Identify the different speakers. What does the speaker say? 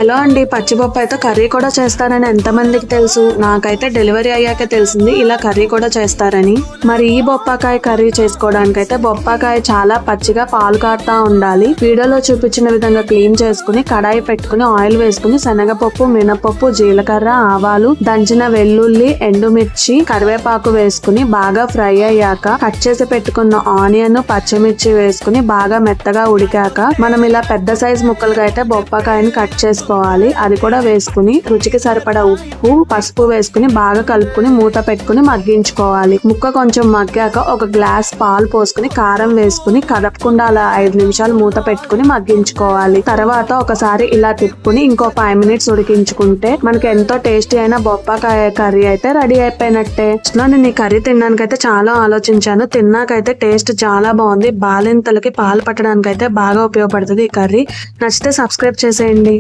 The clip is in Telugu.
Speaker 1: హలో అండి, పచ్చిబొప్పాయితో కర్రీ కూడా చేస్తారని ఎంతమందికి తెలుసు? నాకైతే డెలివరీ అయ్యాకే తెలిసింది ఇలా కర్రీ కూడా చేస్తారని. మరి ఈ బొప్పాకాయ కర్రీ చేసుకోవడానికైతే బొప్పాకాయ చాలా పచ్చిగా పాలు కారుతా ఉండాలి. వీడియోలో చూపించిన విధంగా క్లీన్ చేసుకుని కడాయి పెట్టుకుని ఆయిల్ వేసుకుని శనగపప్పు, మినపప్పు, జీలకర్ర, ఆవాలు, దంచిన వెల్లుల్లి, ఎండుమిర్చి, కరివేపాకు వేసుకుని బాగా ఫ్రై అయ్యాక కట్ చేసి పెట్టుకున్న ఆనియన్, పచ్చిమిర్చి వేసుకుని బాగా మెత్తగా ఉడికాక మనం ఇలా పెద్ద సైజ్ ముక్కలుగా అయితే బొప్పాకాయని కట్ చేసుకోవాలి. అది కూడా వేసుకుని రుచికి సరిపడా ఉప్పు, పసుపు వేసుకుని బాగా కలుపుకుని మూత పెట్టుకుని మగ్గించుకోవాలి. ముక్క కొంచెం మగ్గాక ఒక గ్లాస్ పాలు పోసుకుని కారం వేసుకుని కదపకుండా అలా 5 నిమిషాలు మూత పెట్టుకుని మగ్గించుకోవాలి. తర్వాత ఒకసారి ఇలా తిప్పుకుని ఇంకో 5 మినిట్స్ ఉడికించుకుంటే మనకి ఎంతో టేస్టీ అయిన బొప్పాకాయ కర్రీ అయితే రెడీ అయిపోయినట్టే. నేను ఈ కర్రీ తినడానికైతే చాలా ఆలోచించాను. తిన్నాకైతే టేస్ట్ చాలా బాగుంది. బాలింతలకి పాలు పట్టడానికి అయితే బాగా ఉపయోగపడుతుంది ఈ కర్రీ. నచ్చితే సబ్స్క్రైబ్ చేసేయండి.